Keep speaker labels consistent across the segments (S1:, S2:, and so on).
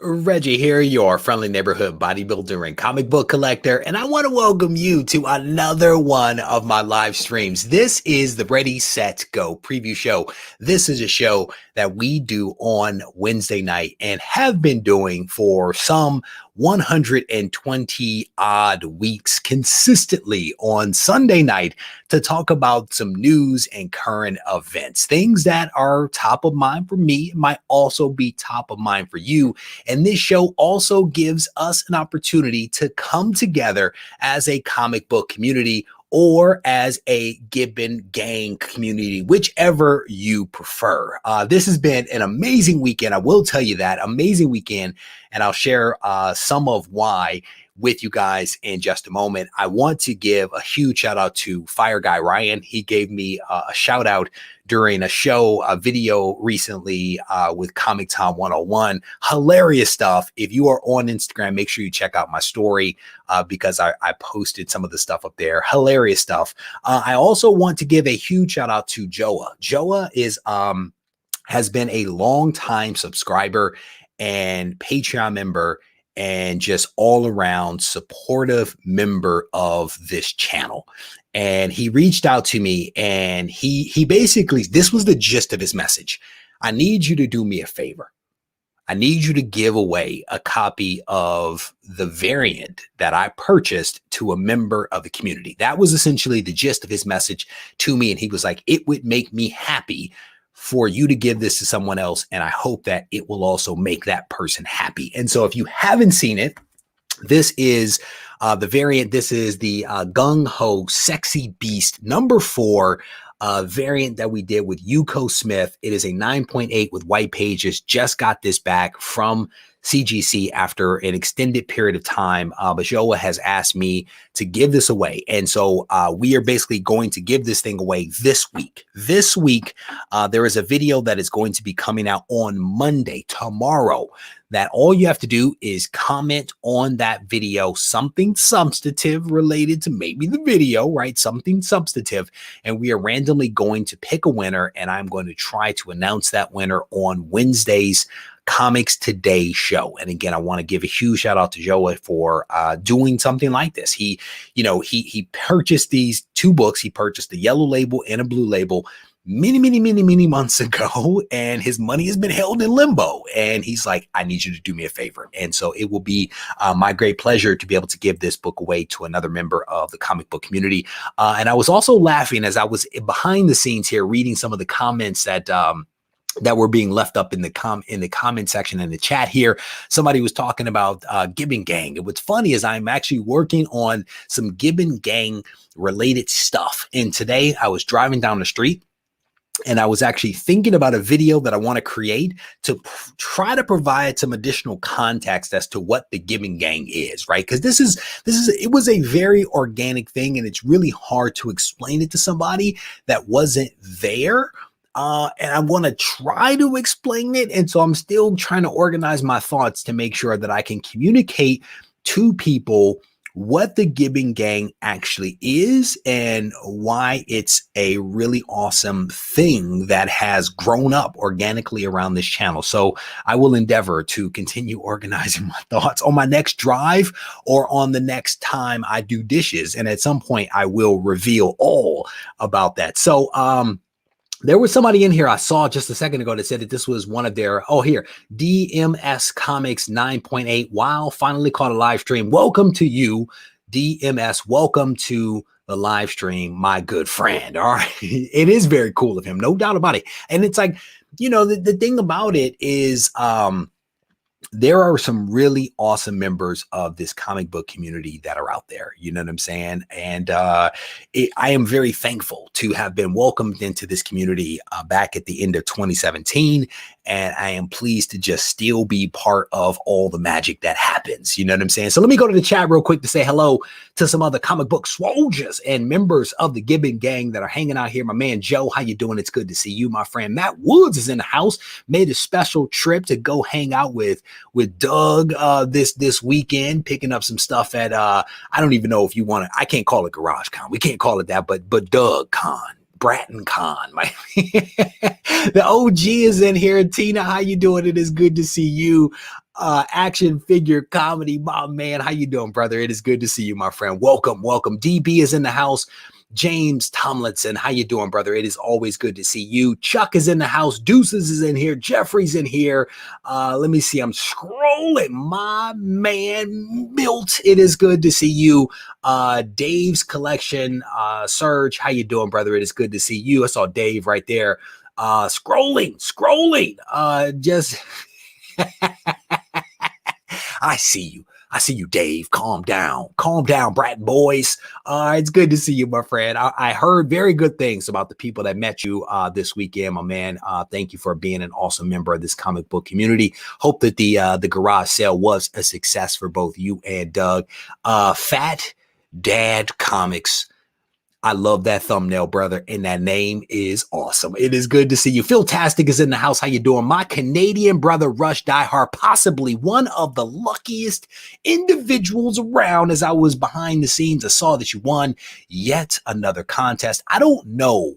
S1: Reggie here, your friendly neighborhood bodybuilder and comic book collector, and I want to welcome you to another one of my live streams. This is the Ready, Set, Go preview show. This is a show that we do on Wednesday night and have been doing for some 120 odd weeks consistently on Sunday night to talk about some news and current events, things that are top of mind for me, might also be top of mind for you. And this show also gives us an opportunity to come together as a comic book community or as a Gibbon gang community, whichever you prefer. This has been an amazing weekend. I will tell you that, amazing weekend, and I'll share some of why with you guys in just a moment. I want to give a huge shout out to Fire Guy Ryan. He gave me a shout out during a video recently with Comic Tom 101. Hilarious stuff. If you are on Instagram, make sure you check out my story because I posted some of the stuff up there. Hilarious stuff. I also want to give a huge shout out to Joa. Joa has been a long time subscriber and Patreon member and just all around supportive member of this channel. And he reached out to me and he basically, this was the gist of his message. I need you to do me a favor. I need you to give away a copy of the variant that I purchased to a member of the community. That was essentially the gist of his message to me. And he was like, it would make me happy for you to give this to someone else. And I hope that it will also make that person happy. And so if you haven't seen it, this is the variant. This is the Gung Ho Sexy Beast #4 variant that we did with Yuko Smith. It is a 9.8 with white pages. Just got this back from CGC after an extended period of time. But Joa has asked me to give this away. And so we are basically going to give this thing away this week. This week, there is a video that is going to be coming out on Monday, tomorrow, that all you have to do is comment on that video, something substantive related to maybe the video, right? Something substantive. And we are randomly going to pick a winner, and I'm going to try to announce that winner on Wednesday's Comics Today show. And again, I want to give a huge shout out to Joa for doing something like this. He purchased these two books. He purchased the yellow label and a blue label many months ago, and his money has been held in limbo. And he's like, I need you to do me a favor. And so it will be my great pleasure to be able to give this book away to another member of the comic book community. And I was also laughing as I was behind the scenes here, reading some of the comments that were being left up in the comment section in the chat here. Somebody was talking about Gibbon Gang. And what's funny is I'm actually working on some Gibbon Gang related stuff. And today I was driving down the street and I was actually thinking about a video that I want to create to try to provide some additional context as to what the Gibbon Gang is, right? Because it was a very organic thing, and it's really hard to explain it to somebody that wasn't there. And I want to try to explain it. And so I'm still trying to organize my thoughts to make sure that I can communicate to people what the Gibbon Gang actually is and why it's a really awesome thing that has grown up organically around this channel. So I will endeavor to continue organizing my thoughts on my next drive or on the next time I do dishes. And at some point I will reveal all about that. So, there was somebody in here I saw just a second ago that said that this was one of their, DMS Comics 9.8. Wow, finally caught a live stream. Welcome to you, DMS. Welcome to the live stream, my good friend. All right. It is very cool of him, no doubt about it. And it's like, the thing about it is, there are some really awesome members of this comic book community that are out there. You know what I'm saying? And I am very thankful to have been welcomed into this community back at the end of 2017. And I am pleased to just still be part of all the magic that happens. You know what I'm saying? So let me go to the chat real quick to say hello to some other comic book soldiers and members of the Gibbon Gang that are hanging out here. My man, Joe, how you doing? It's good to see you, my friend. Matt Woods is in the house, made a special trip to go hang out with Doug this weekend, picking up some stuff at, I don't even know if you want to, I can't call it Garage Con. We can't call it that, but Doug Con. Bratton Con. The OG is in here. Tina, how you doing? It is good to see you. Action figure comedy, my man. How you doing, brother? It is good to see you, my friend. Welcome, welcome. DB is in the house. James Tomlinson, how you doing, brother? It is always good to see you. Chuck is in the house. Deuces is in here. Jeffrey's in here. Let me see. I'm scrolling. My man, Milt. It is good to see you. Dave's collection. Serge, how you doing, brother? It is good to see you. I saw Dave right there. Scrolling. Just I see you. I see you, Dave. Calm down. Calm down, Bratton boys. It's good to see you, my friend. I heard very good things about the people that met you this weekend, my man. Thank you for being an awesome member of this comic book community. Hope that the garage sale was a success for both you and Doug. Fat Dad Comics. I love that thumbnail, brother, and that name is awesome. It is good to see you. Phil Tastic is in the house. How you doing? My Canadian brother, Rush Diehard, possibly one of the luckiest individuals around. As I was behind the scenes, I saw that you won yet another contest. I don't know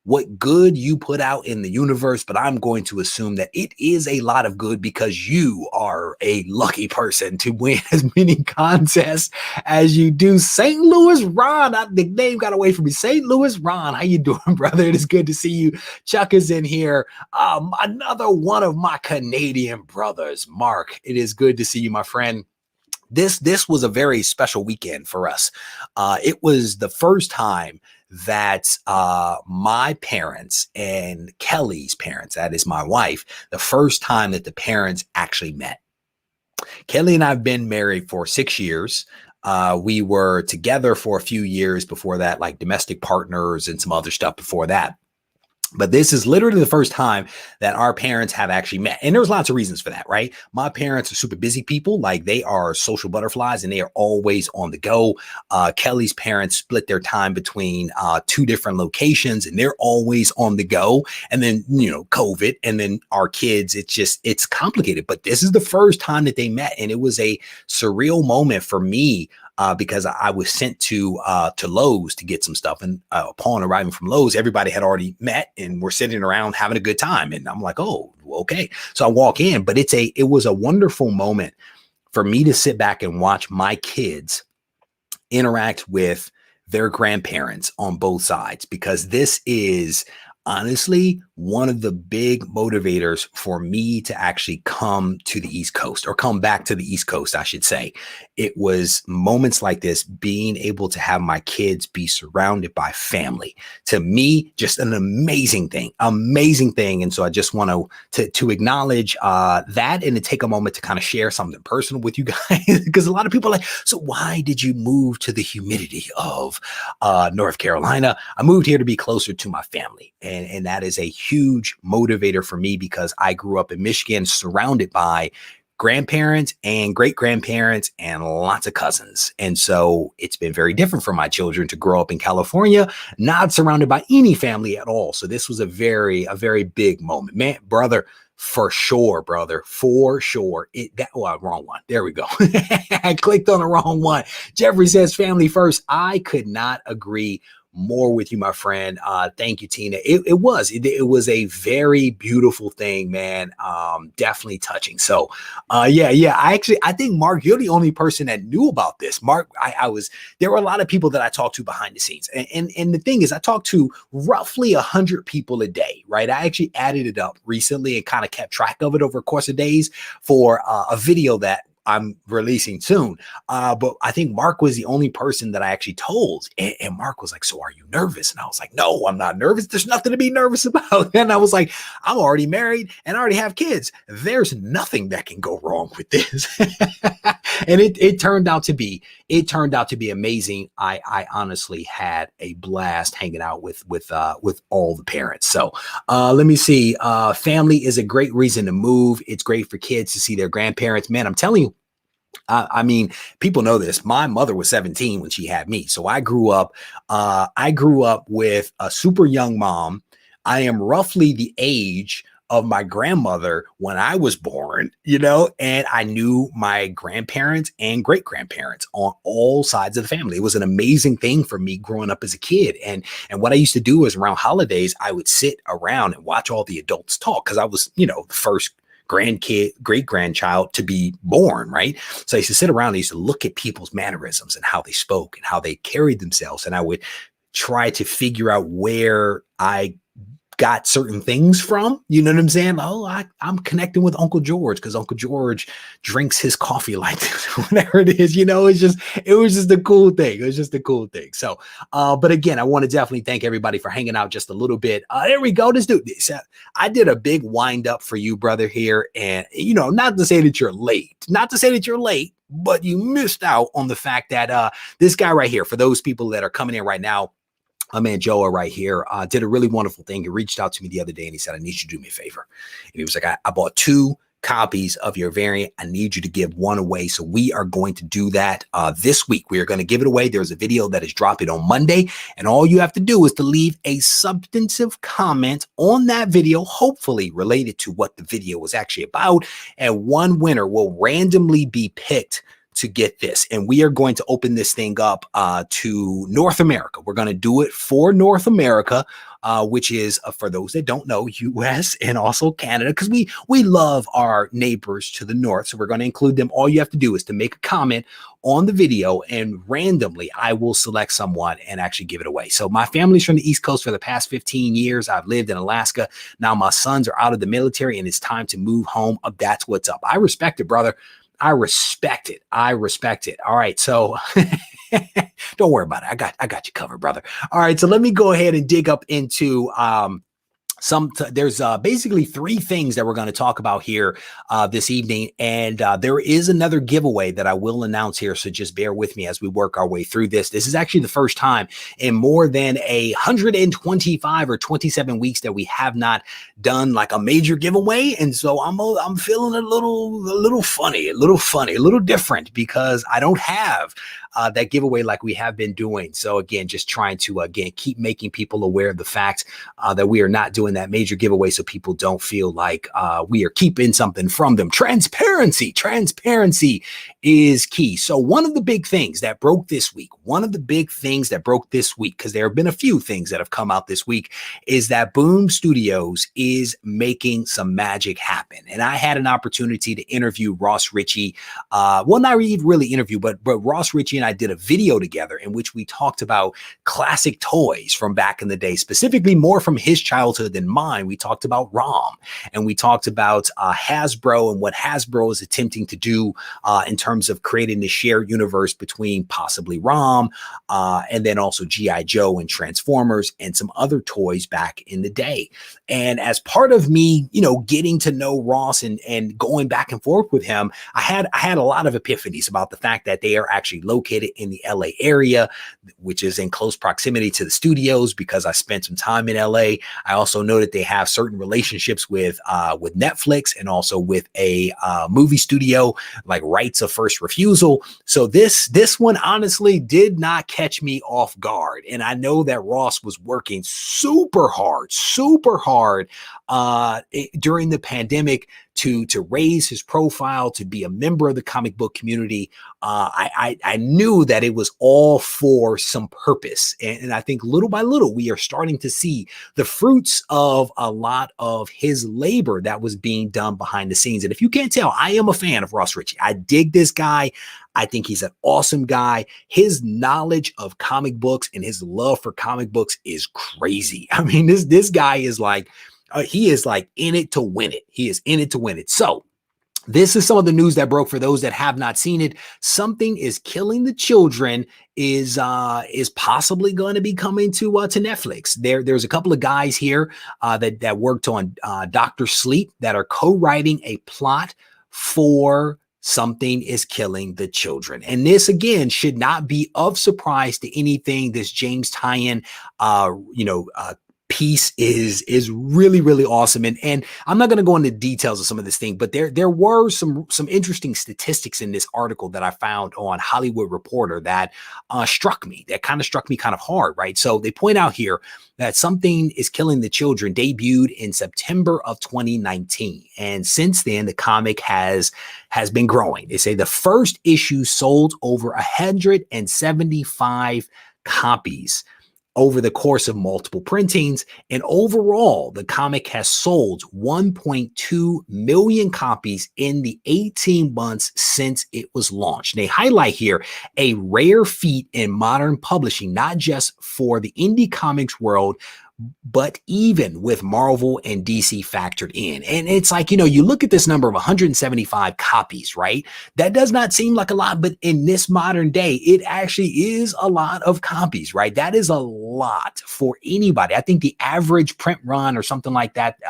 S1: what good you put out in the universe, but I'm going to assume that it is a lot of good because you are a lucky person to win as many contests as you do. St. Louis Ron, the name got away from me. St. Louis Ron, how you doing, brother? It is good to see you. Chuck is in here. Another one of my Canadian brothers, Mark. It is good to see you, my friend. This was a very special weekend for us. It was the first time that my parents and Kelly's parents, that is my wife, the first time that the parents actually met. Kelly and I have been married for 6 years. We were together for a few years before that, like domestic partners and some other stuff before that. But this is literally the first time that our parents have actually met. And there's lots of reasons for that, right? My parents are super busy people. Like they are social butterflies and they are always on the go. Kelly's parents split their time between 2 different locations and they're always on the go. And then, COVID and then our kids, it's complicated. But this is the first time that they met. And it was a surreal moment for me. Because I was sent to Lowe's to get some stuff. And upon arriving from Lowe's, everybody had already met and we're sitting around having a good time. And I'm like, oh, okay. So I walk in, but it was a wonderful moment for me to sit back and watch my kids interact with their grandparents on both sides, because this is honestly one of the big motivators for me to actually come to the East Coast, or come back to the East Coast, I should say. It was moments like this, being able to have my kids be surrounded by family. To me, just an amazing thing. And so I just want to acknowledge that and to take a moment to kind of share something personal with you guys, because a lot of people are like, so why did you move to the humidity of North Carolina? I moved here to be closer to my family. And that is a huge motivator for me, because I grew up in Michigan surrounded by grandparents and great grandparents and lots of cousins. And so it's been very different for my children to grow up in California, not surrounded by any family at all. So this was a very big moment, man, brother. For sure, brother. For sure. Wrong one. There we go. I clicked on the wrong one. Jeffrey says family first. I could not agree more with you, my friend. Thank you, Tina. It was a very beautiful thing, man. Definitely touching. So, yeah. I think Mark, you're the only person that knew about this. Mark, there were a lot of people that I talked to behind the scenes. And the thing is, I talked to roughly 100 people a day, right? I actually added it up recently and kind of kept track of it over a course of days for a video that I'm releasing soon. But I think Mark was the only person that I actually told. And Mark was like, so are you nervous? And I was like, no, I'm not nervous. There's nothing to be nervous about. And I was like, I'm already married and I already have kids. There's nothing that can go wrong with this. And it turned out to be amazing. I honestly had a blast hanging out with all the parents. So let me see. Family is a great reason to move. It's great for kids to see their grandparents. Man, I'm telling you, I mean, people know this. My mother was 17 when she had me. So I grew up with a super young mom. I am roughly the age of my grandmother when I was born, and I knew my grandparents and great grandparents on all sides of the family. It was an amazing thing for me growing up as a kid. And what I used to do is around holidays, I would sit around and watch all the adults talk, because I was, the first grandkid, great grandchild to be born, right? So I used to sit around and I used to look at people's mannerisms and how they spoke and how they carried themselves. And I would try to figure out where I got certain things from, you know what I'm saying? Oh, I'm connecting with Uncle George because Uncle George drinks his coffee like this, whatever it is, you know, it was just a cool thing. It was just a cool thing. So, but again, I want to definitely thank everybody for hanging out just a little bit. There we go. This dude, I did a big wind up for you, brother, here. And, you know, not to say that you're late, but you missed out on the fact that this guy right here, for those people that are coming in right now, my man Joa right here did a really wonderful thing. He reached out to me the other day and he said, I need you to do me a favor. And he was like, I bought 2 copies of your variant. I need you to give 1 away. So we are going to do that this week. We are going to give it away. There's a video that is dropping on Monday. And all you have to do is to leave a substantive comment on that video, hopefully related to what the video was actually about. And 1 winner will randomly be picked to get this. And we are going to open this thing up to North America. We're going to do it for North America, which is, for those that don't know, US and also Canada, because we love our neighbors to the north. So we're going to include them. All you have to do is to make a comment on the video, and randomly I will select someone and actually give it away. So my family's from the East Coast for the past 15 years. I've lived in Alaska. Now my sons are out of the military and it's time to move home. That's what's up. I respect it, brother. I respect it. All right. So don't worry about it. I got you covered, brother. All right. So let me go ahead and dig up into there's basically 3 things that we're going to talk about here this evening. And there is another giveaway that I will announce here. So just bear with me as we work our way through this. This is actually the first time in more than 125 or 27 weeks that we have not done like a major giveaway. And so I'm feeling a little funny, a little different because I don't have that giveaway like we have been doing. So again, just trying to, keep making people aware of the fact that we are not doing that major giveaway so people don't feel like we are keeping something from them. Transparency is key. So one of the big things that broke this week, because there have been a few things that have come out this week, is that Boom Studios is making some magic happen. And I had an opportunity to interview Ross Regie. Well, not really interview, but Ross Regie and I did a video together in which we talked about classic toys from back in the day, specifically more from his childhood than mine. We talked about ROM, and we talked about Hasbro and what Hasbro is attempting to do in terms of creating the shared universe between possibly ROM and then also G.I. Joe and Transformers and some other toys back in the day. And as part of me, getting to know Ross and going back and forth with him, I had a lot of epiphanies about the fact that they are actually located in the LA area, which is in close proximity to the studios because I spent some time in LA. I also know that they have certain relationships with Netflix and also with a movie studio, like rights of first refusal. So this one honestly did not catch me off guard. And I know that Ross was working super hard during the pandemic to raise his profile, to be a member of the comic book community. I knew that it was all for some purpose. And I think little by little, we are starting to see the fruits of a lot of his labor that was being done behind the scenes. And if you can't tell, I am a fan of Ross Regie. I dig this guy. I think he's an awesome guy. His knowledge of comic books and his love for comic books is crazy. I mean, this guy is like, he is like in it to win it. He is in it to win it. So this is some of the news that broke for those that have not seen it. Something is Killing the Children is possibly going to be coming to Netflix. There's a couple of guys here that worked on Dr. Sleep that are co-writing a plot for Something is Killing the Children. And this, again, should not be of surprise to anything. This James Tyan, piece is really, really awesome. And I'm not going to go into details of some of this thing, but there were some interesting statistics in this article that I found on Hollywood Reporter that struck me kind of hard, right? So they point out here that Something is Killing the Children debuted in September of 2019. And since then, the comic has been growing. They say the first issue sold over 175 copies. over the course of multiple printings. And overall, the comic has sold 1.2 million copies in the 18 months since it was launched. And they highlight here a rare feat in modern publishing, not just for the indie comics world, but even with Marvel and DC factored in. And it's like, you look at this number of 175 copies, right? That does not seem like a lot, but in this modern day, it actually is a lot of copies, right? That is a lot for anybody. I think the average print run or something like that,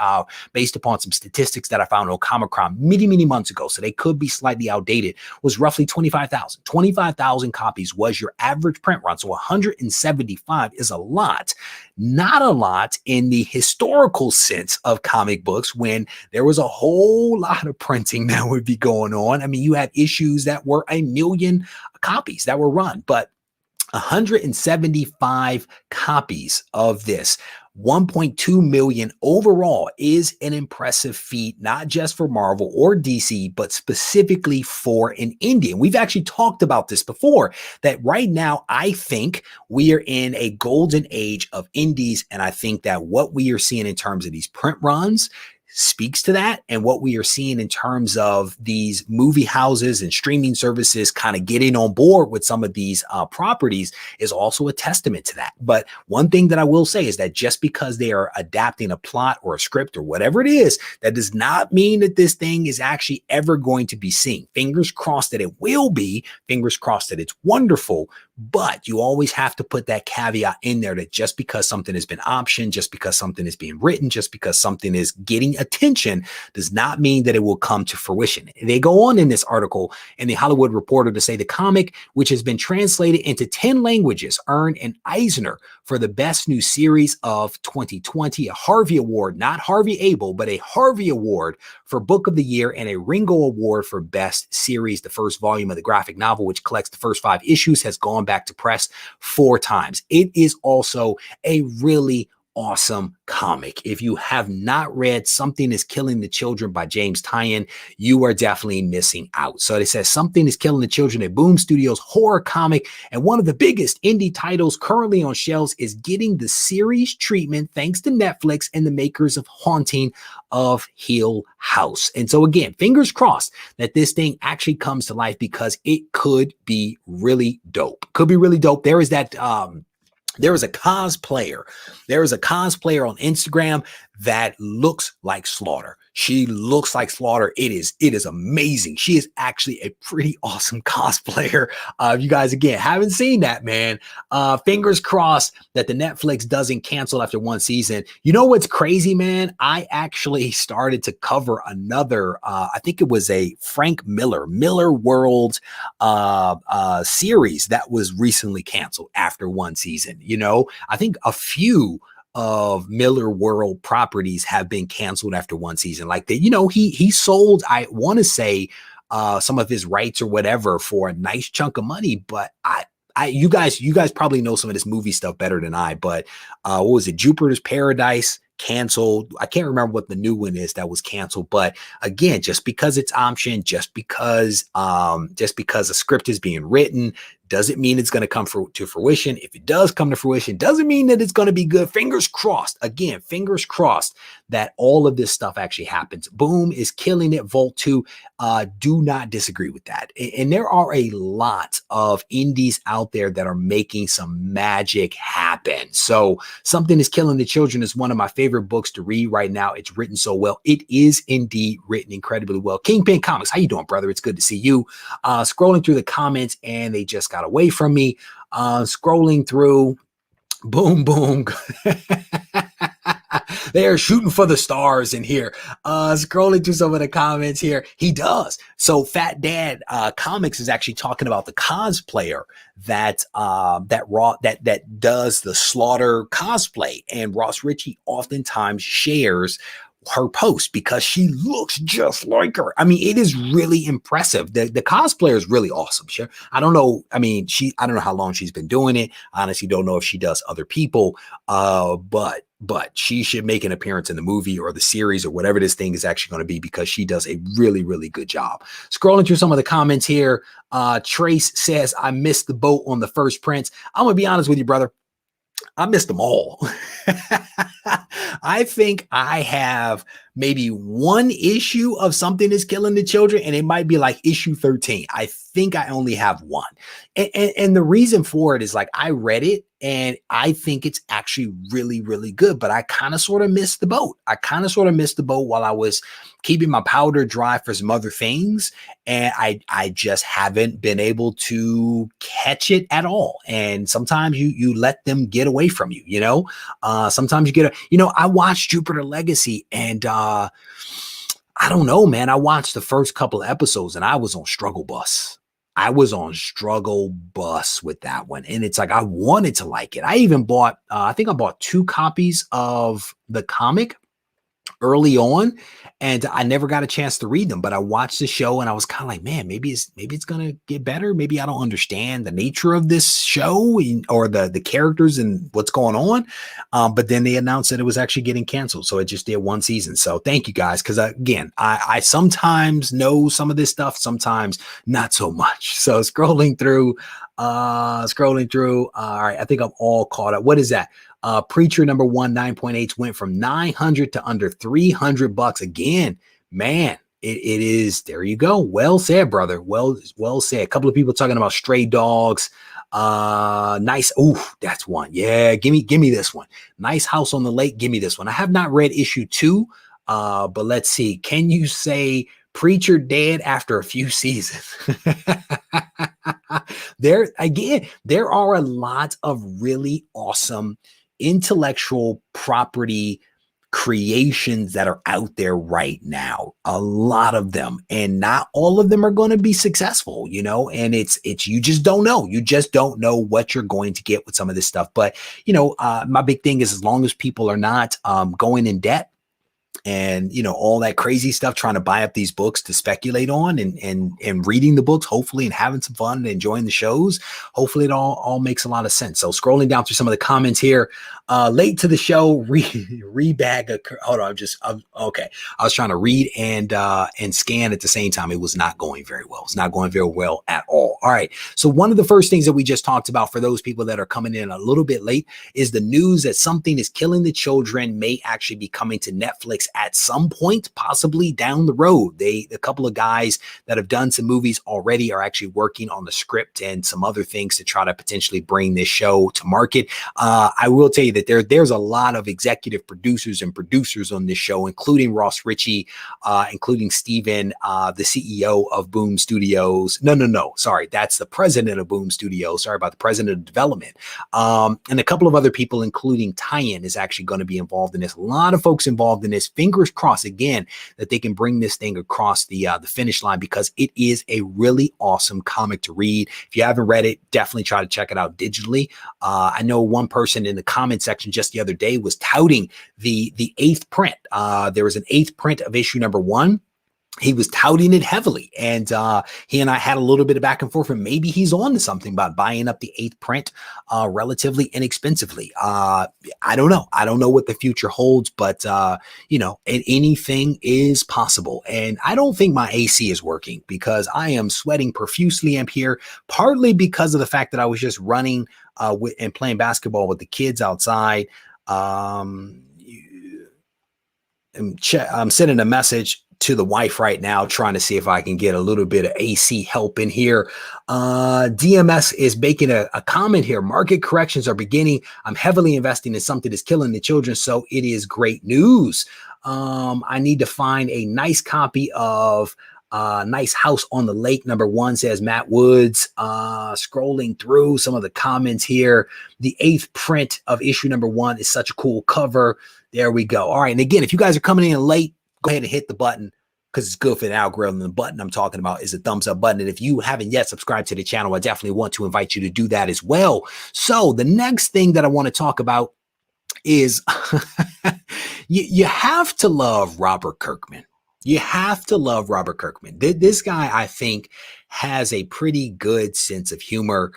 S1: based upon some statistics that I found on Comic-Con many, many months ago, so they could be slightly outdated, was roughly 25,000. 25,000 copies was your average print run. So 175 is a lot. Not a lot in the historical sense of comic books, when there was a whole lot of printing that would be going on. I mean, you had issues that were 1 million copies that were run, but 175 copies of this 1.2 million overall is an impressive feat, not just for Marvel or DC, but specifically for an indie. And we've actually talked about this before, that right now, I think we are in a golden age of indies. And I think that what we are seeing in terms of these print runs speaks to that, and what we are seeing in terms of these movie houses and streaming services kind of getting on board with some of these properties is also a testament to that. But one thing that I will say is that just because they are adapting a plot or a script or whatever it is, that does not mean that this thing is actually ever going to be seen. Fingers crossed that it will be, fingers crossed that it's wonderful, but you always have to put that caveat in there that just because something has been optioned, just because something is being written, just because something is getting attention does not mean that it will come to fruition. They go on in this article in the Hollywood Reporter to say the comic, which has been translated into 10 languages, earned an Eisner for the best new series of 2020, a Harvey Award, not Harvey Abel, but a Harvey Award for Book of the Year, and a Ringo Award for Best Series. The first volume of the graphic novel, which collects the first 5 issues, has gone back to press 4 times. It is also a really awesome comic. If you have not read Something is Killing the Children by James Tynion, you are definitely missing out. So it says Something is Killing the Children, a Boom Studios horror comic, and one of the biggest indie titles currently on shelves, is getting the series treatment thanks to Netflix and the makers of Haunting of Hill House. And so again, fingers crossed that this thing actually comes to life, because it could be really dope. Could be really dope. There is that there is a cosplayer on Instagram that looks like Slaughter. She looks like Slaughter. It is amazing. She is actually a pretty awesome cosplayer. You guys, again, haven't seen that, man. Fingers crossed that the Netflix doesn't cancel after 1 season. You know what's crazy, man? I actually started to cover another, I think it was a Frank Miller World series that was recently canceled after 1 season. I think a few of Miller World properties have been canceled after 1 season. Like that, he sold, I want to say, some of his rights or whatever for a nice chunk of money. But you guys probably know some of this movie stuff better than I. But what was it? Jupiter's Paradise canceled. I can't remember what the new one is that was canceled. But again, just because it's optioned, just because a script is being written, doesn't mean it's going to come to fruition. If it does come to fruition, doesn't mean that it's going to be good. Fingers crossed. Again, fingers crossed that all of this stuff actually happens. Boom is killing it. Volt 2, do not disagree with that. And there are a lot of indies out there that are making some magic happen. So Something is Killing the Children is one of my favorite books to read right now. It's written so well. It is indeed written incredibly well. Kingpin Comics, how you doing, brother? It's good to see you. Scrolling through the comments, and they just got away from me. Scrolling through, boom. They are shooting for the stars in here. Scrolling through some of the comments here. He does. So Fat Dad Comics is actually talking about the cosplayer that does the Slaughter cosplay, and Ross Ritchie oftentimes shares her post because she looks just like her. I mean, it is really impressive. The cosplayer is really awesome. I don't know. I mean, I don't know how long she's been doing it. I honestly don't know if she does other people. But she should make an appearance in the movie or the series or whatever this thing is actually going to be, because she does a really, really good job. Scrolling through some of the comments here. Trace says, I missed the boat on the first Prince. I'm going to be honest with you, brother. I missed them all. I think I have maybe one issue of something that's killing the children, and it might be like issue 13. I think I only have one. And the reason for it is like I read it and I think it's actually really, really good, but I kind of sort of missed the boat. I kind of sort of missed the boat while I was keeping my powder dry for some other things. And I just haven't been able to catch it at all. And sometimes you let them get away from you, you know? Sometimes you get I watched Jupiter Legacy and I don't know, man. I watched the first couple of episodes and I was on struggle bus. I was on struggle bus with that one. And it's like, I wanted to like it. I even bought, I think I bought 2 copies of the comic early on, and I never got a chance to read them, but I watched the show and I was kind of like, man, maybe it's gonna get better. Maybe I don't understand the nature of this show or the characters and what's going on. But then they announced that it was actually getting canceled, so it just did 1 season. So thank you guys, because again, I sometimes know some of this stuff, sometimes not so much. So scrolling through. All right, I think I'm all caught up. What is that? Preacher number 1, 9.8 went from 900 to under $300 again. Man, it is. There you go. Well said, brother. Well said. A couple of people talking about Stray Dogs. Nice. Ooh, that's one. Yeah, give me this one. Nice House on the Lake. Give me this one. I have not read issue 2. But let's see. Can you say Preacher dead after a few seasons? There are a lot of really awesome intellectual property creations that are out there right now, a lot of them, and not all of them are going to be successful, and it's you just don't know what you're going to get with some of this stuff. But my big thing is, as long as people are not going in debt and all that crazy stuff, trying to buy up these books to speculate on and reading the books, hopefully, and having some fun and enjoying the shows, hopefully it all makes a lot of sense. So scrolling down through some of the comments here, late to the show, rebag. Hold on, okay. I was trying to read and scan at the same time. It was not going very well. It's not going very well at all. All right. So one of the first things that we just talked about for those people that are coming in a little bit late is the news that something is killing the children may actually be coming to Netflix at some point, possibly down the road. A couple of guys that have done some movies already are actually working on the script and some other things to try to potentially bring this show to market. I will tell you that there's a lot of executive producers and producers on this show, including Ross Ritchie, including Steven, the CEO of Boom Studios. No, sorry, that's the president of Boom Studios. Sorry about the president of development. And a couple of other people, including Tyen, is actually going to be involved in this. A lot of folks involved in this. Fingers crossed again that they can bring this thing across the finish line, because it is a really awesome comic to read. If you haven't read it, definitely try to check it out digitally. I know one person in the comment section just the other day was touting the 8th print. There was an 8th print of issue number 1. He was touting it heavily, and he and I had a little bit of back and forth, and maybe he's on to something about buying up the 8th print relatively inexpensively. I don't know. I don't know what the future holds, but anything is possible. And I don't think my AC is working, because I am sweating profusely up here, partly because of the fact that I was just running and playing basketball with the kids outside. I'm sending a message to the wife right now, trying to see if I can get a little bit of AC help in here. DMS is making a comment here. Market corrections are beginning. I'm heavily investing in something that's killing the children, so it is great news. I need to find a nice copy of Nice House on the Lake number 1, says Matt Woods. Scrolling through some of the comments here. The 8th print of issue number 1 is such a cool cover. There we go. All right. And again, if you guys are coming in late, go ahead and hit the button, because it's good for the algorithm. The button I'm talking about is a thumbs up button. And if you haven't yet subscribed to the channel, I definitely want to invite you to do that as well. So the next thing that I want to talk about is you have to love Robert Kirkman. You have to love Robert Kirkman. This guy, I think, has a pretty good sense of humor.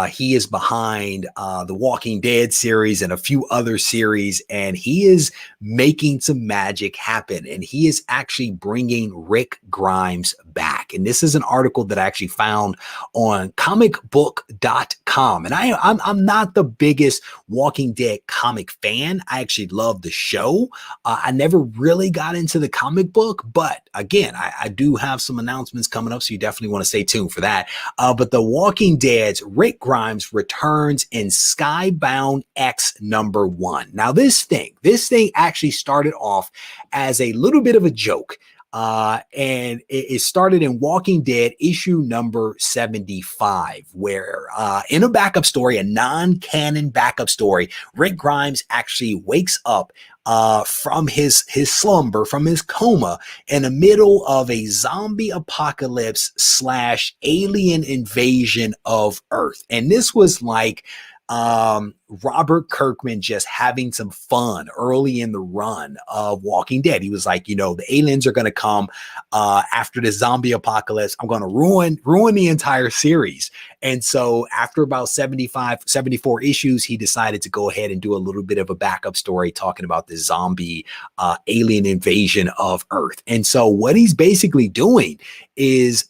S1: He is behind the Walking Dead series and a few other series, and he is making some magic happen. And he is actually bringing Rick Grimes back. And this is an article that I actually found on comicbook.com. And I'm not the biggest Walking Dead comic fan. I actually love the show. I never really got into the comic book, but again, I do have some announcements coming up, so you definitely want to stay tuned for that. But the Walking Dead's Rick Grimes returns in Skybound X #1. Now, this thing actually started off as a little bit of a joke. And it started in Walking Dead issue number 75, where in a backup story, a non-canon backup story, Rick Grimes actually wakes up from his slumber, from his coma, in the middle of a zombie apocalypse / alien invasion of Earth. And this was like Robert Kirkman just having some fun early in the run of Walking Dead. He was like, the aliens are going to come after the zombie apocalypse. I'm going to ruin the entire series. And so after about 74 issues, he decided to go ahead and do a little bit of a backup story talking about the zombie alien invasion of Earth. And so what he's basically doing is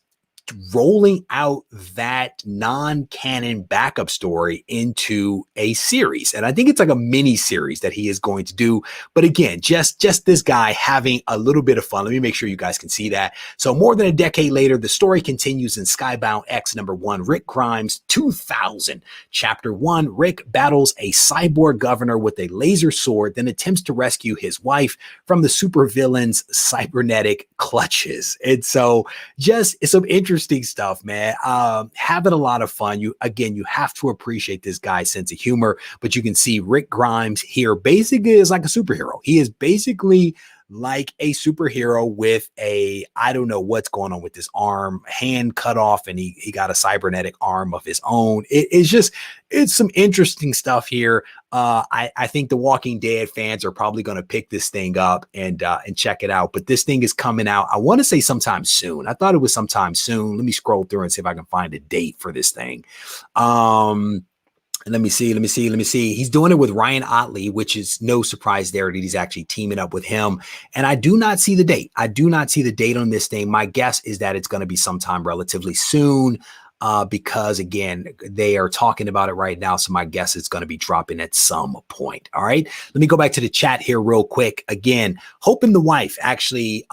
S1: rolling out that non-canon backup story into a series. And I think it's like a mini series that he is going to do. But again, just this guy having a little bit of fun. Let me make sure you guys can see that. So more than a decade later, the story continues in Skybound X #1, Rick Grimes 2000. Chapter 1, Rick battles a cyborg governor with a laser sword, then attempts to rescue his wife from the supervillain's cybernetic clutches. And so just some interesting stuff, man. Having a lot of fun. You have to appreciate this guy's sense of humor, but you can see Rick Grimes here basically is like a superhero. He is basically like a superhero with I don't know what's going on with his hand cut off, and he got a cybernetic arm of his own. It's some interesting stuff here. I think the Walking Dead fans are probably going to pick this thing up and check it out. But this thing is coming out, I want to say sometime soon. I thought it was sometime soon. Let me scroll through and see if I can find a date for this thing. Let me see. He's doing it with Ryan Otley, which is no surprise there that he's actually teaming up with him. And I do not see the date. On this thing. My guess is that it's going to be sometime relatively soon. Because again, they are talking about it right now. So my guess is going to be dropping at some point. All right. Let me go back to the chat here real quick. Again, hoping the wife actually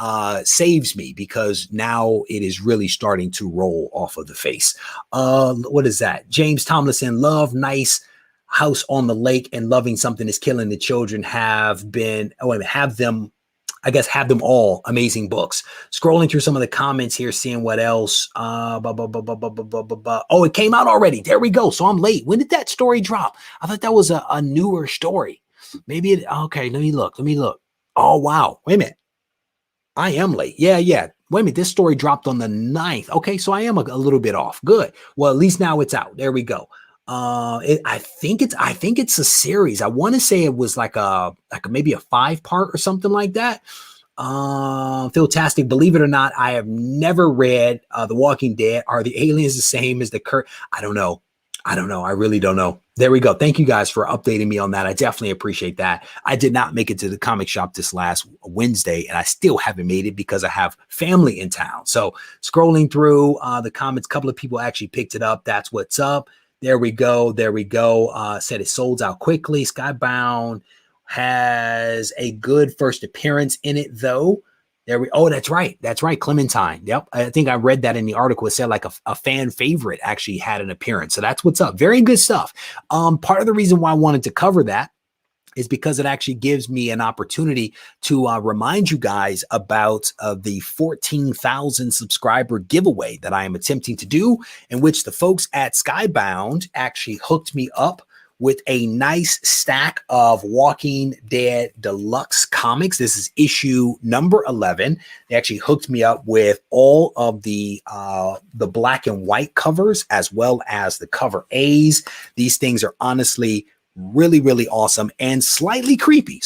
S1: saves me, because now it is really starting to roll off of the face. What is that? James Tomlinson, love, nice house on the lake, and loving something is killing the children have them all. Amazing books. Scrolling through some of the comments here, seeing what else. Oh, it came out already. There we go. So I'm late. When did that story drop? I thought that was a newer story. Maybe okay. Let me look. Oh, wow. Wait a minute. I am late. Yeah. Wait a minute. This story dropped on the 9th. Okay. So I am a little bit off. Good. Well, at least now it's out. There we go. I think it's a series. I want to say it was like maybe a 5-part or something like that. Fantastic. Believe it or not, I have never read The Walking Dead. Are the aliens the same as the I don't know. I really don't know. There we go. Thank you guys for updating me on that. I definitely appreciate that. I did not make it to the comic shop this last Wednesday, and I still haven't made it because I have family in town. So scrolling through the comments, a couple of people actually picked it up. That's what's up. There we go. Said it sold out quickly. Skybound has a good first appearance in it, though. That's right. Clementine. Yep. I think I read that in the article. It said like a fan favorite actually had an appearance. So that's what's up. Very good stuff. Part of the reason why I wanted to cover that is because it actually gives me an opportunity to remind you guys about the 14,000 subscriber giveaway that I am attempting to do, in which the folks at Skybound actually hooked me up with a nice stack of Walking Dead Deluxe comics. This is issue number 11. They actually hooked me up with all of the black and white covers, as well as the cover A's. These things are honestly Really, really awesome and slightly creepy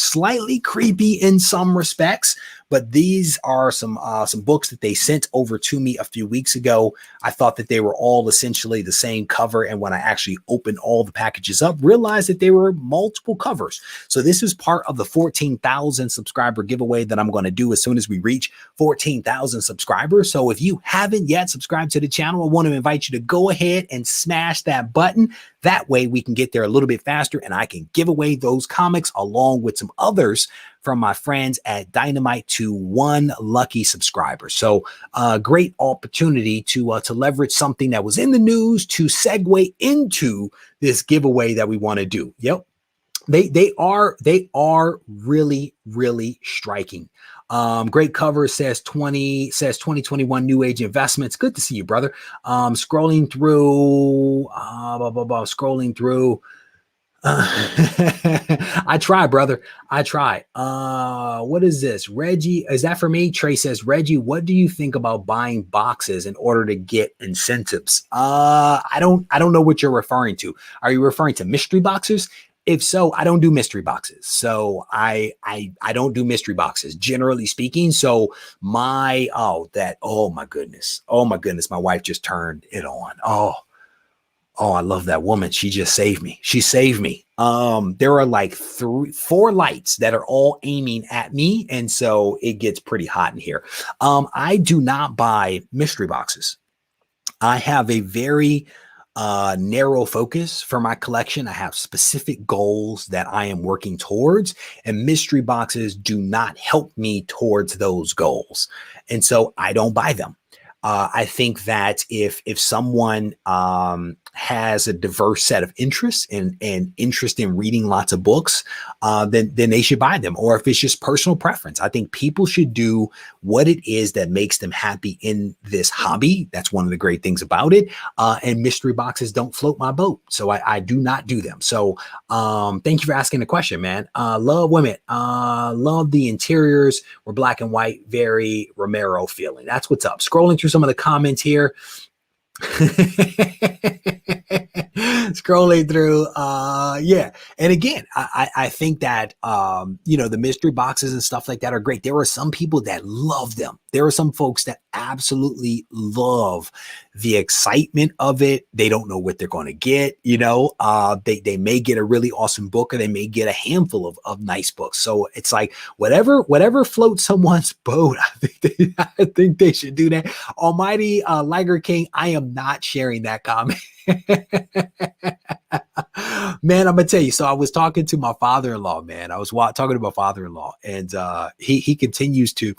S1: in some respects. But these are some books that they sent over to me a few weeks ago. I thought that they were all essentially the same cover, and when I actually opened all the packages up, realized that they were multiple covers. So this is part of the 14,000 subscriber giveaway that I'm going to do as soon as we reach 14,000 subscribers. So if you haven't yet subscribed to the channel, I want to invite you to go ahead and smash that button. That way we can get there a little bit faster and I can give away those comics along with some others from my friends at Dynamite to one lucky subscriber. So great opportunity to leverage something that was in the news to segue into this giveaway that we want to do. Yep. They are really, really striking. Great cover, says 2021 New Age Investments. Good to see you, brother. Scrolling through. I try, brother. I try. What is this? Regie, is that for me? Trey says, Reggie, what do you think about buying boxes in order to get incentives? I don't know what you're referring to. Are you referring to mystery boxes? If so, I don't do mystery boxes. So I don't do mystery boxes, generally speaking. So oh my goodness. My wife just turned it on. Oh, I love that woman. She just saved me. She saved me. There are like 4 lights that are all aiming at me. And so it gets pretty hot in here. I do not buy mystery boxes. I have a very narrow focus for my collection. I have specific goals that I am working towards, and mystery boxes do not help me towards those goals. And so I don't buy them. I think that if someone has a diverse set of interests and interest in reading lots of books, then they should buy them. Or if it's just personal preference, I think people should do what it is that makes them happy in this hobby. That's one of the great things about it. And mystery boxes don't float my boat, so I do not do them. So thank you for asking the question, man. Love women. Love the interiors were black and white. Very Romero feeling. That's what's up. Scrolling through some of the comments here. Scrolling through, yeah. And again, I think that the mystery boxes and stuff like that are great. There are some people that love them. There are some folks that absolutely love the excitement of it. They don't know what they're going to get. They may get a really awesome book, or they may get a handful of nice books. So it's like whatever floats someone's boat. I think they should do that. Almighty Liger King, I am not sharing that comment. Man, I'm gonna tell you. So I was talking to my father-in-law, man. I was talking to my father-in-law, and he continues to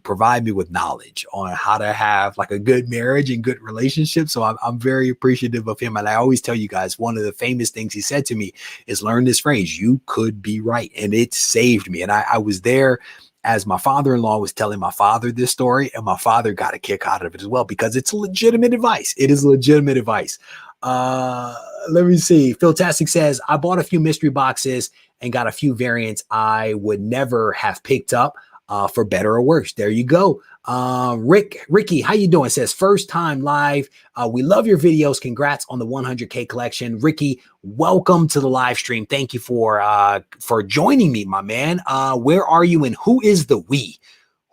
S1: provide me with knowledge on how to have like a good marriage and good relationship. So I'm very appreciative of him. And I always tell you guys, one of the famous things he said to me is, learn this phrase, you could be right. And it saved me. And I was there as my father-in-law was telling my father this story, and my father got a kick out of it as well, because it's legitimate advice. It is legitimate advice. Let me see. Philtastic says, I bought a few mystery boxes and got a few variants I would never have picked up, for better or worse. There you go. Ricky, how you doing? Says, first time live. We love your videos. Congrats on the 100K collection. Ricky, welcome to the live stream. Thank you for joining me, my man. Where are you, and who is the we?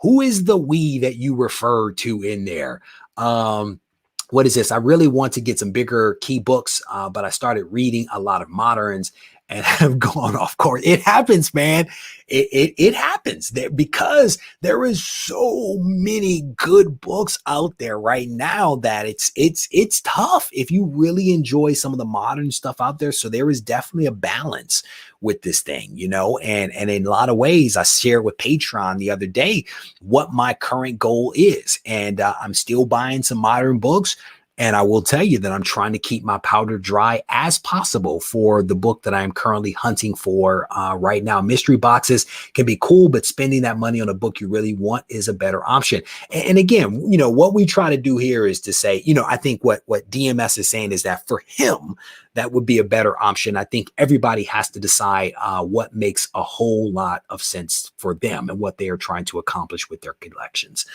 S1: Who is the we that you refer to in there? What is this? I really want to get some bigger key books, but I started reading a lot of moderns and have gone off course. It happens, man. It happens because there is so many good books out there right now that it's tough if you really enjoy some of the modern stuff out there. So there is definitely a balance with this thing, and in a lot of ways, I shared with Patreon the other day what my current goal is. And I'm still buying some modern books. And I will tell you that I'm trying to keep my powder dry as possible for the book that I'm currently hunting for right now. Mystery boxes can be cool, but spending that money on a book you really want is a better option. And again, what we try to do here is to say, I think what DMS is saying is that for him, that would be a better option. I think everybody has to decide what makes a whole lot of sense for them and what they are trying to accomplish with their collections.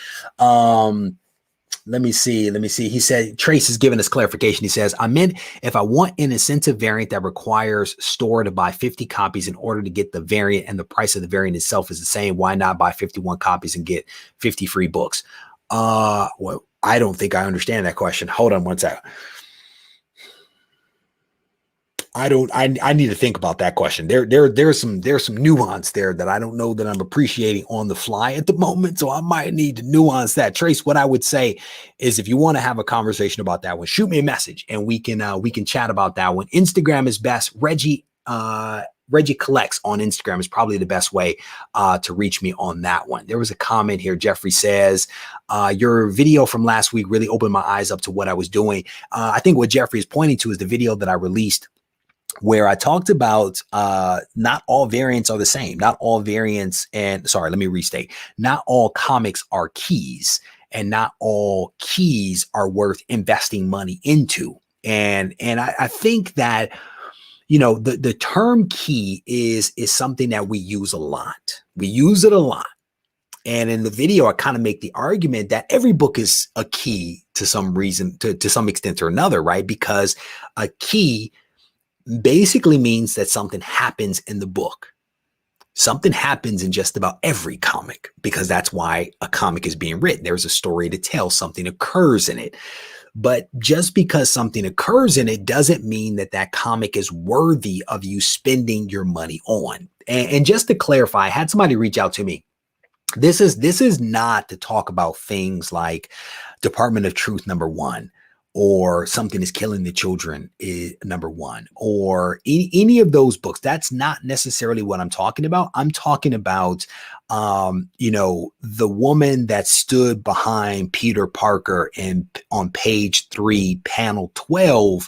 S1: Let me see. Let me see. He said, Trace is giving us clarification. He says, I meant if I want an incentive variant that requires store to buy 50 copies in order to get the variant and the price of the variant itself is the same, why not buy 51 copies and get 50 free books? Well, I don't think I understand that question. Hold on one second. I need to think about that question. There's some nuance there that I don't know that I'm appreciating on the fly at the moment. So I might need to nuance that. Trace, what I would say is if you want to have a conversation about that one, shoot me a message and we can chat about that one. Instagram is best. Regie Collects on Instagram is probably the best way to reach me on that one. There was a comment here. Jeffrey says, your video from last week really opened my eyes up to what I was doing. I think what Jeffrey is pointing to is the video that I released where I talked about not all variants are the same. Not all variants, and sorry, let me restate. Not all comics are keys, and not all keys are worth investing money into. And I think that, you know, the term key is something that we use a lot. We use it a lot. And in the video, I kind of make the argument that every book is a key to some reason, to some extent or another, right? Because a key basically means that something happens in the book. Something happens in just about every comic because that's why a comic is being written. There's a story to tell. Something occurs in it. But just because something occurs in it doesn't mean that that comic is worthy of you spending your money on. And just to clarify, I had somebody reach out to me. This is not to talk about things like Department of Truth #1. Or Something is Killing the Children is #1, or any of those books. That's not necessarily what I'm talking about. I'm talking about, you know, the woman that stood behind Peter Parker and on page 3, panel 12,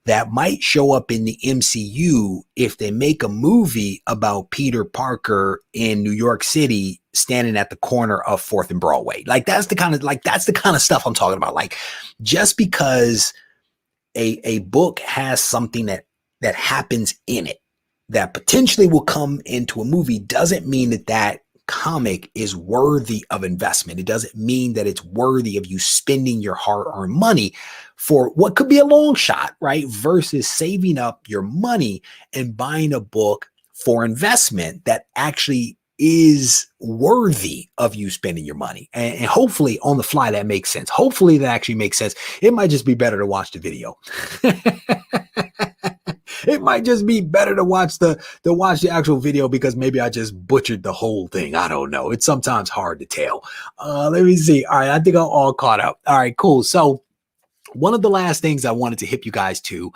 S1: that might show up in the MCU if they make a movie about Peter Parker in New York City standing at the corner of 4th and Broadway. Like that's the kind of stuff I'm talking about. Like just because a book has something that happens in it that potentially will come into a movie doesn't mean that that comic is worthy of investment. It doesn't mean that it's worthy of you spending your hard-earned money for what could be a long shot, right? Versus saving up your money and buying a book for investment that actually is worthy of you spending your money. And hopefully on the fly, that makes sense. Hopefully that actually makes sense. It might just be better to watch the video. It might just be better to watch the actual video because maybe I just butchered the whole thing. I don't know. It's sometimes hard to tell. Let me see. All right. I think I'm all caught up. All right, cool. So one of the last things I wanted to hip you guys to,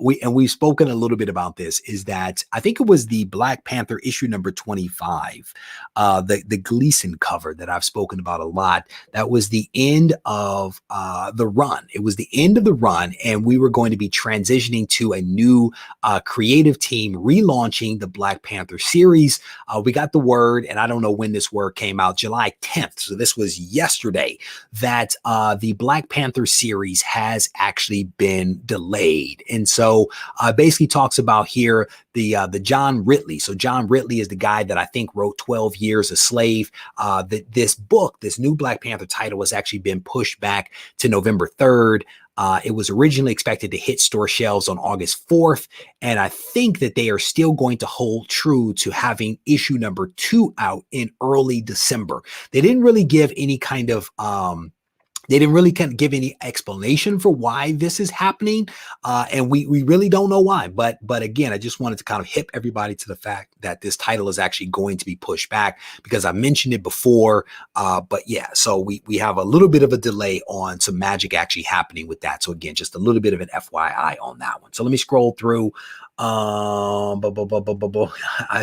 S1: we've spoken a little bit about this, is that I think it was the Black Panther issue #25, the Gleason cover that I've spoken about a lot. That was the end of the run. It was the end of the run, and we were going to be transitioning to a new creative team relaunching the Black Panther series. We got the word, and I don't know when this word came out, July 10th. So this was yesterday, that the Black Panther series has actually been delayed. And so basically talks about here the John Ridley. So John Ridley is the guy that I think wrote 12 Years a Slave. This book, this new Black Panther title, has actually been pushed back to November 3rd. It was originally expected to hit store shelves on August 4th. And I think that they are still going to hold true to having issue #2 out in early December. They didn't really give any kind of they didn't really kind of give any explanation for why this is happening. And we really don't know why. But again, I just wanted to kind of hip everybody to the fact that this title is actually going to be pushed back because I mentioned it before. But yeah, so we have a little bit of a delay on some magic actually happening with that. So again, just a little bit of an FYI on that one. So let me scroll through. I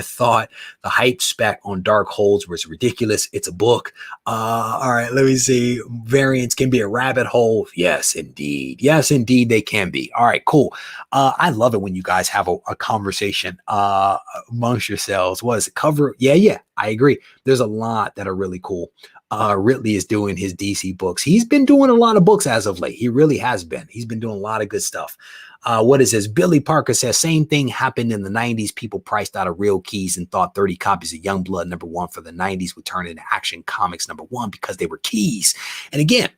S1: thought the hype spec on Darkholds was ridiculous. It's a book. All right, let me see. Variants can be a rabbit hole. Yes, indeed. Yes, indeed, they can be. All right, cool. I love it when you guys have a conversation amongst yourselves. What is it? Cover? Yeah, I agree. There's a lot that are really cool. Ridley is doing his DC books. He's been doing a lot of books as of late. He really has been. He's been doing a lot of good stuff. What is this? Billy Parker says, same thing happened in the 90s. People priced out of real keys and thought 30 copies of Youngblood #1 for the 90s would turn into Action Comics #1 because they were keys. And again,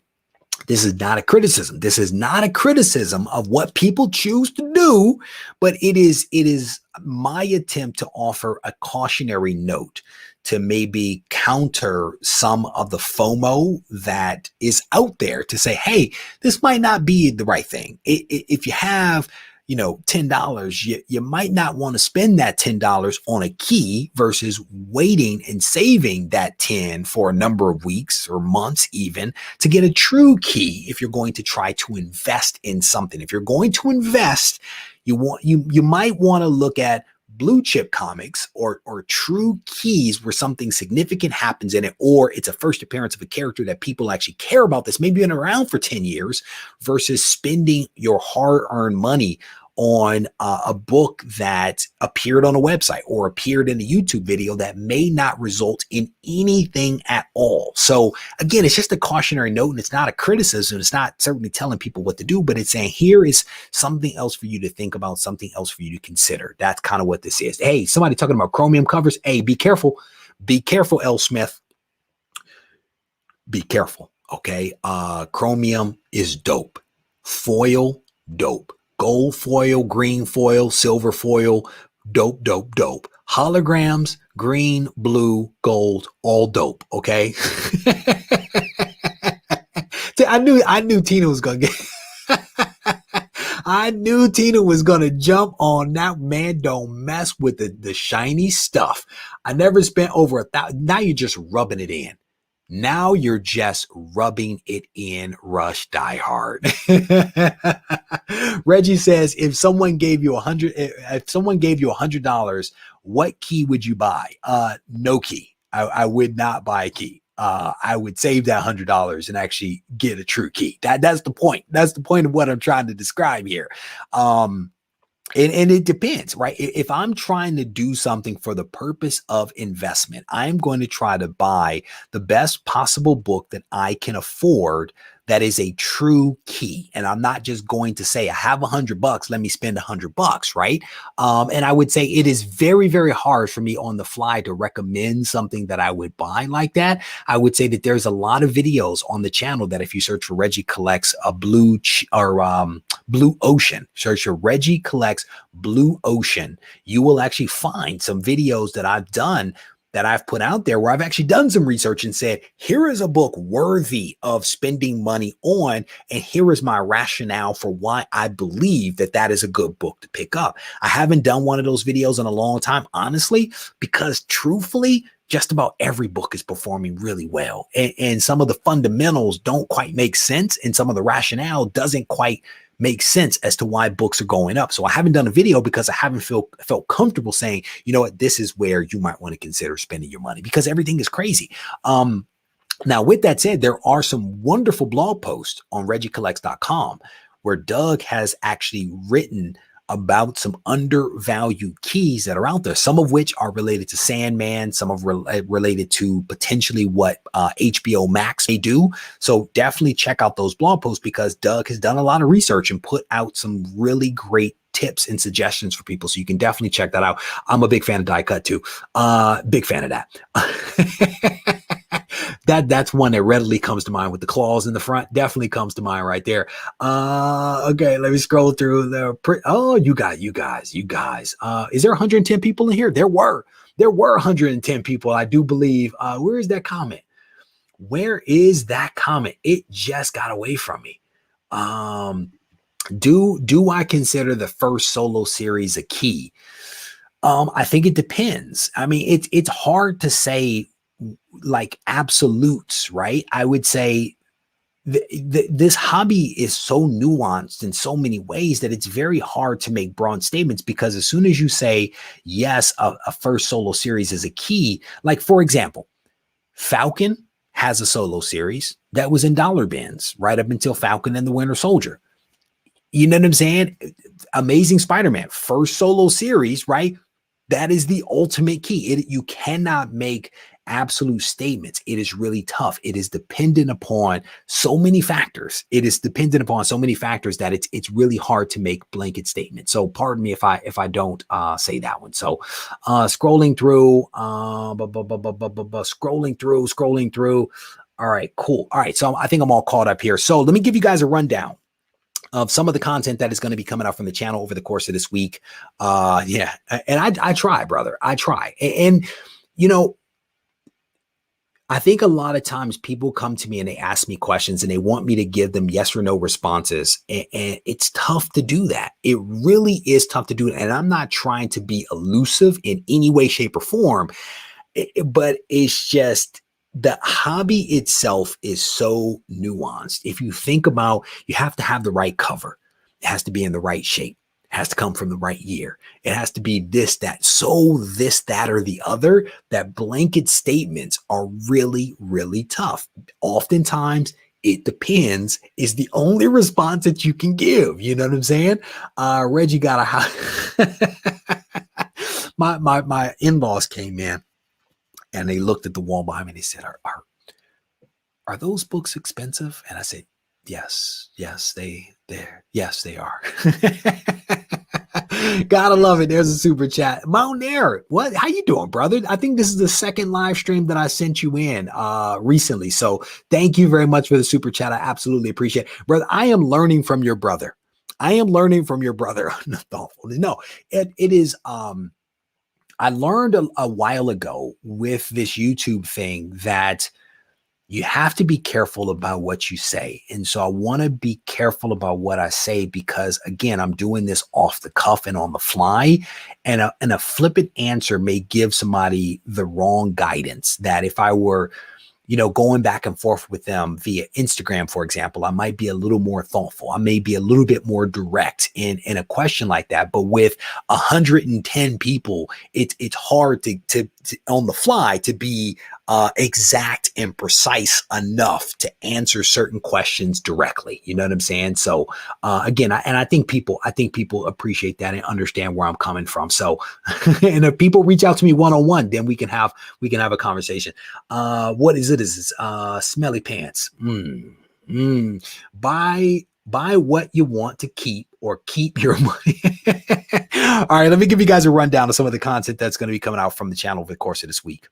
S1: This is not a criticism. This is not a criticism of what people choose to do, but it is my attempt to offer a cautionary note to maybe counter some of the FOMO that is out there to say, hey, this might not be the right thing. If you have, $10, you might not want to spend that $10 on a key versus waiting and saving that 10 for a number of weeks or months even to get a true key. If you're going to try to invest in something, if you're going to invest, you might want to look at blue chip comics or true keys where something significant happens in it, or it's a first appearance of a character that people actually care about that's maybe been around for 10 years versus spending your hard-earned money on a book that appeared on a website or appeared in a YouTube video that may not result in anything at all. So again, it's just a cautionary note, and it's not a criticism. It's not certainly telling people what to do, but it's saying here is something else for you to think about, something else for you to consider. That's kind of what this is. Hey, somebody talking about chromium covers. Hey, be careful. Be careful, L. Smith. Be careful. Okay. Chromium is dope. Foil, dope. Gold foil, green foil, silver foil, dope, dope, dope. Holograms, green, blue, gold, all dope. Okay. I knew Tina was gonna get. I knew Tina was gonna jump on that. Man, don't mess with the shiny stuff. I never spent over $1,000. Now you're just rubbing it in. Now you're just rubbing it in, Rush Die Hard. Regie says, if someone gave you $100, what key would you buy? No key. I would not buy a key. I would save that $100 and actually get a true key. That's the point. That's the point of what I'm trying to describe here. And it depends, right? If I'm trying to do something for the purpose of investment, I'm going to try to buy the best possible book that I can afford that is a true key. And I'm not just going to say, I have $100, let me spend $100, right? And I would say it is very, very hard for me on the fly to recommend something that I would buy like that. I would say that there's a lot of videos on the channel that if you search for Regie Collects a Blue Ocean, search for Regie Collects Blue Ocean, you will actually find some videos that I've done that I've put out there where I've actually done some research and said, here is a book worthy of spending money on, and here is my rationale for why I believe that that is a good book to pick up. I haven't done one of those videos in a long time, honestly, because truthfully, just about every book is performing really well. And some of the fundamentals don't quite make sense, and some of the rationale doesn't quite make sense as to why books are going up. So I haven't done a video because I haven't felt comfortable saying, you know what, this is where you might want to consider spending your money, because everything is crazy. Now, with that said, there are some wonderful blog posts on regiecollects.com where Doug has actually written about some undervalued keys that are out there, some of which are related to Sandman, some of related to potentially what HBO Max may do. So definitely check out those blog posts, because Doug has done a lot of research and put out some really great tips and suggestions for people. So you can definitely check that out. I'm a big fan of Die Cut too. Big fan of that. That's one that readily comes to mind with the claws in the front. Definitely comes to mind right there. Okay, let me scroll through the. You guys. Is there 110 people in here? There were 110 people, I do believe. Where is that comment? Where is that comment? It just got away from me. Do I consider the first solo series a key? I think it depends. I mean, it's hard to say like absolutes, right? I would say this hobby is so nuanced in so many ways that it's very hard to make broad statements, because as soon as you say, yes, a first solo series is a key, like for example, Falcon has a solo series that was in dollar bins right up until Falcon and the Winter Soldier. You know what I'm saying? Amazing Spider-Man, first solo series, right? That is the ultimate key. You cannot make absolute statements. It is really tough. It is dependent upon so many factors. That it's really hard to make blanket statements. So pardon me if I don't say that one. So scrolling through. All right, cool. All right, so I think I'm all caught up here. So let me give you guys a rundown of some of the content that is going to be coming out from the channel over the course of this week. Yeah, and I try, brother. I try. And you know, I think a lot of times people come to me and they ask me questions and they want me to give them yes or no responses. And it's tough to do that. It really is tough to do it. And I'm not trying to be elusive in any way, shape, or form, but it's just the hobby itself is so nuanced. If you think about, you have to have the right cover. It has to be in the right shape. It has to come from the right year. It has to be this, that, so this, that, or the other. That blanket statements are really, really tough. Oftentimes, it depends is the only response that you can give. You know what I'm saying? Reggie got a my in-laws came in and they looked at the wall behind me and they said, are those books expensive? And I said, yes, they are. Gotta love it. There's a super chat. Mount Air, what? How you doing, brother? I think this is the second live stream that I sent you in recently. So thank you very much for the super chat. I absolutely appreciate it. Brother, I am learning from your brother. I am learning from your brother. No, it is, I learned a while ago with this YouTube thing that you have to be careful about what you say. And so I want to be careful about what I say because, again, I'm doing this off the cuff and on the fly. And a flippant answer may give somebody the wrong guidance that if I were, going back and forth with them via Instagram, for example, I might be a little more thoughtful. I may be a little bit more direct in a question like that. But with 110 people, it's hard to on the fly to be exact and precise enough to answer certain questions directly. You know what I'm saying? So again, I think people appreciate that and understand where I'm coming from. So, and if people reach out to me one-on-one, then we can have a conversation. What is it? Is smelly pants? Buy what you want to keep or keep your money. All right, let me give you guys a rundown of some of the content that's going to be coming out from the channel over the course of this week.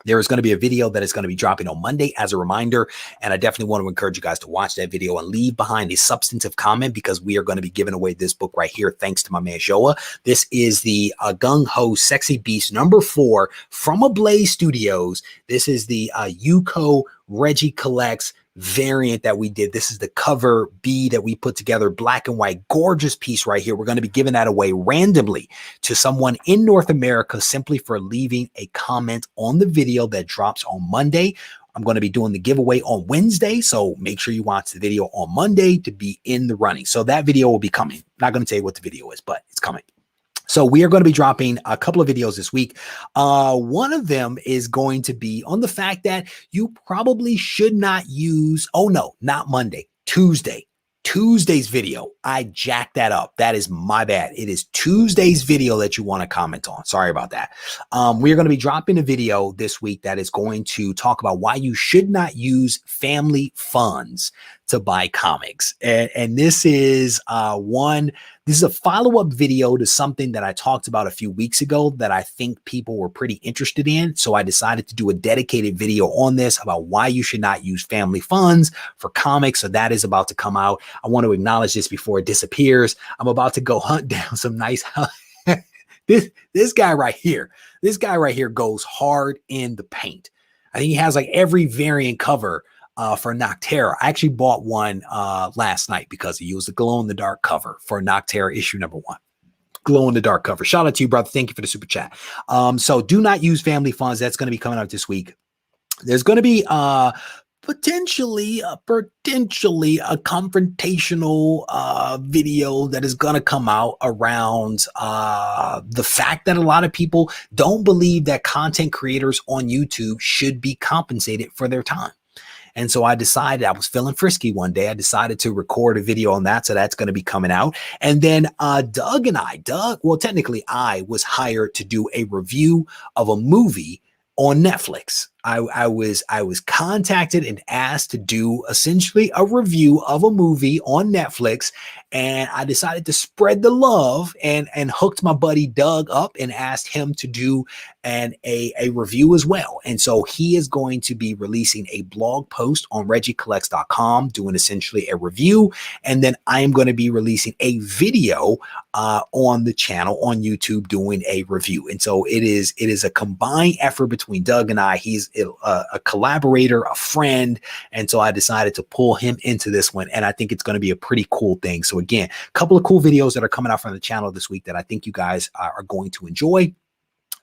S1: There is going to be a video that is going to be dropping on Monday as a reminder. And I definitely want to encourage you guys to watch that video and leave behind a substantive comment because we are going to be giving away this book right here. Thanks to my man, Joa. This is the Gung Ho Sexy Beast #4 from Ablaze Studios. This is the Yuko Regie Collects variant that we did. This is the cover B that we put together, black and white, gorgeous piece right here. We're going to be giving that away randomly to someone in North America simply for leaving a comment on the video that drops on Monday. I'm going to be doing the giveaway on Wednesday, so make sure you watch the video on Monday to be in the running. So that video will be coming. Not going to tell you what the video is, but it's coming. So we are going to be dropping a couple of videos this week. One of them is going to be on the fact that you probably should not use, oh no, not Monday, Tuesday's video. I jacked that up. That is my bad. It is Tuesday's video that you want to comment on. Sorry about that. We are going to be dropping a video this week that is going to talk about why you should not use family funds to buy comics. And this is this is a follow-up video to something that I talked about a few weeks ago that I think people were pretty interested in. So I decided to do a dedicated video on this about why you should not use family funds for comics. So that is about to come out. I want to acknowledge this before it disappears. I'm about to go hunt down some nice this guy right here. This guy right here goes hard in the paint. I think he has like every variant cover for Nocterra. I actually bought one last night because he used the glow-in-the-dark cover for Nocterra issue #1. Glow-in-the-dark cover. Shout out to you, brother. Thank you for the super chat. So do not use family funds. That's going to be coming out this week. There's going to be potentially a confrontational video that is going to come out around the fact that a lot of people don't believe that content creators on YouTube should be compensated for their time. And so I decided, I was feeling frisky one day. I decided to record a video on that. So that's going to be coming out. And then Doug, well, technically I was hired to do a review of a movie on Netflix. I was contacted and asked to do essentially a review of a movie on Netflix, and I decided to spread the love and hooked my buddy Doug up and asked him to do a review as well. And so he is going to be releasing a blog post on regiecollects.com doing essentially a review, and then I am going to be releasing a video on the channel on YouTube doing a review. And so it is a combined effort between Doug and I. He's a collaborator, a friend, and so I decided to pull him into this one, and I think it's going to be a pretty cool thing. So again, a couple of cool videos that are coming out from the channel this week that I think you guys are going to enjoy.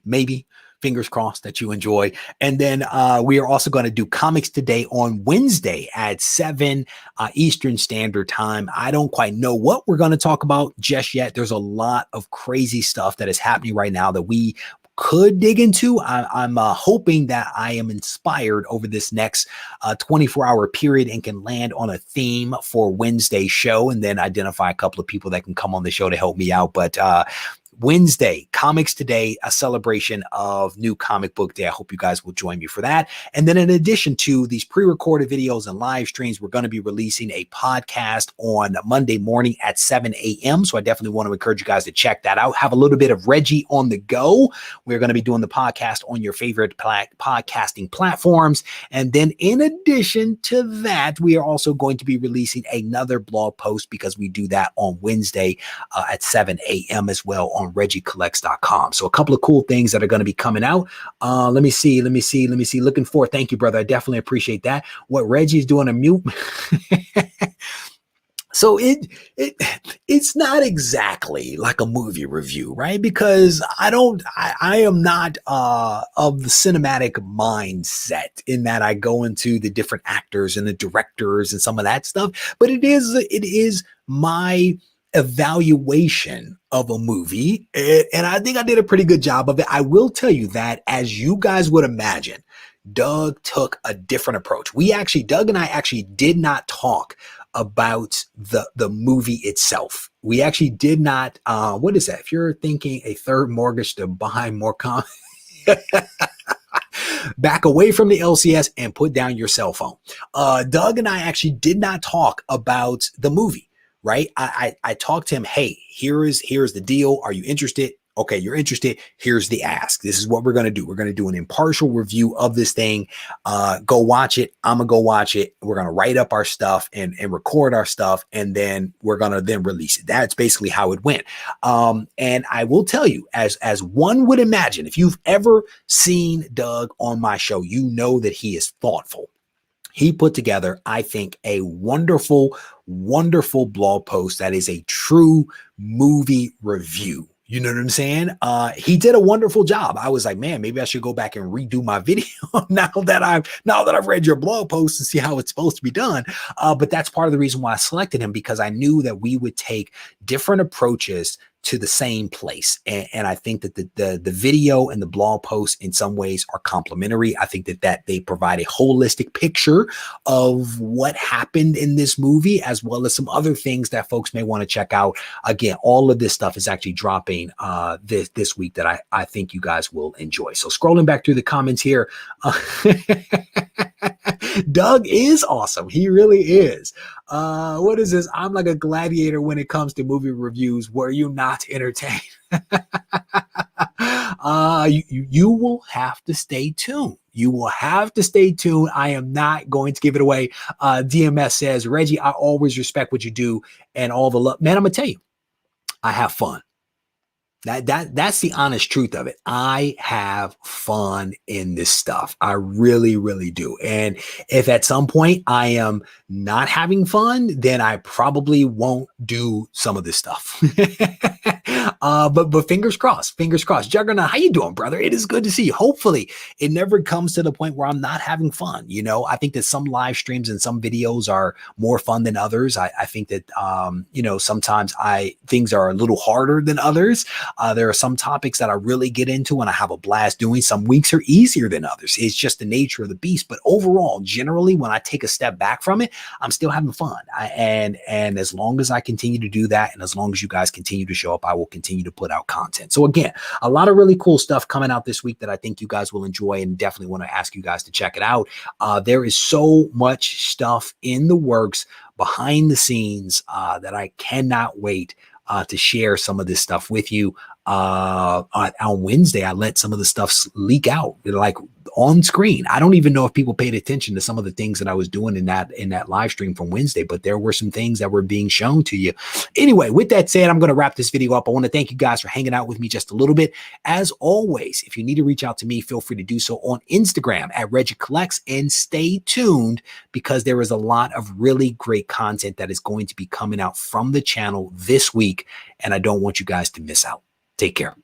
S1: Maybe, fingers crossed that you enjoy. And then we are also going to do Comics Today on Wednesday at 7 Eastern Standard Time. I don't quite know what we're going to talk about just yet. There's a lot of crazy stuff that is happening right now that we could dig into. I'm hoping that I am inspired over this next 24-hour period and can land on a theme for Wednesday's show, and then identify a couple of people that can come on the show to help me out. But Wednesday, Comics Today, a celebration of New Comic Book Day. I hope you guys will join me for that. And then in addition to these pre-recorded videos and live streams, we're going to be releasing a podcast on Monday morning at 7 a.m. So I definitely want to encourage you guys to check that out. Have a little bit of Regie on the go. We're going to be doing the podcast on your favorite podcasting platforms. And then in addition to that, we are also going to be releasing another blog post, because we do that on Wednesday at 7 a.m. as well on regiecollects.com. So a couple of cool things that are going to be coming out. Let me see. Looking forward. Thank you, brother. I definitely appreciate that. What Reggie's doing a mute. So it's not exactly like a movie review, right? Because I am not of the cinematic mindset in that I go into the different actors and the directors and some of that stuff. But it is my evaluation of a movie, and I think I did a pretty good job of it. I will tell you that, as you guys would imagine, Doug took a different approach. Doug and I actually did not talk about the movie itself. We actually did not, what is that? If you're thinking a third mortgage to buy more comics, back away from the LCS and put down your cell phone. Doug and I actually did not talk about the movie. Right? I talked to him. Hey, here's the deal. Are you interested? Okay, you're interested. Here's the ask. This is what we're going to do. We're going to do an impartial review of this thing. Go watch it. I'm going to go watch it. We're going to write up our stuff and record our stuff. And then we're going to then release it. That's basically how it went. And I will tell you, as one would imagine, if you've ever seen Doug on my show, you know that he is thoughtful. He put together, I think, a wonderful blog post that is a true movie review. You know what I'm saying? He did a wonderful job. I was like, man, maybe I should go back and redo my video now that I've read your blog post and see how it's supposed to be done. But that's part of the reason why I selected him, because I knew that we would take different approaches to the same place. And I think that the video and the blog post in some ways are complementary. I think that they provide a holistic picture of what happened in this movie, as well as some other things that folks may want to check out. Again, all of this stuff is actually dropping this week that I think you guys will enjoy. So scrolling back through the comments here, Doug is awesome. He really is. What is this? I'm like a gladiator when it comes to movie reviews. Were you not entertained? You will have to stay tuned. You will have to stay tuned. I am not going to give it away. DMS says, Reggie, I always respect what you do and all the love. Man, I'm going to tell you, I have fun. That's the honest truth of it. I have fun in this stuff. I really, really do. And if at some point I am not having fun, then I probably won't do some of this stuff. But fingers crossed, Juggernaut, how you doing, brother? It is good to see you. Hopefully it never comes to the point where I'm not having fun. You know, I think that some live streams and some videos are more fun than others. I think that, sometimes things are a little harder than others. There are some topics that I really get into and I have a blast doing. Some weeks are easier than others. It's just the nature of the beast. But overall, generally, when I take a step back from it, I'm still having fun. And as long as I continue to do that, and as long as you guys continue to show up, I will continue continue to put out content. So again, a lot of really cool stuff coming out this week that I think you guys will enjoy, and definitely want to ask you guys to check it out. There is so much stuff in the works behind the scenes that I cannot wait to share some of this stuff with you. On Wednesday, I let some of the stuff leak out, like on screen. I don't even know if people paid attention to some of the things that I was doing in that live stream from Wednesday, but there were some things that were being shown to you. Anyway, with that said, I'm going to wrap this video up. I want to thank you guys for hanging out with me just a little bit. As always, if you need to reach out to me, feel free to do so on Instagram at Regie Collects, and stay tuned because there is a lot of really great content that is going to be coming out from the channel this week, and I don't want you guys to miss out. Take care.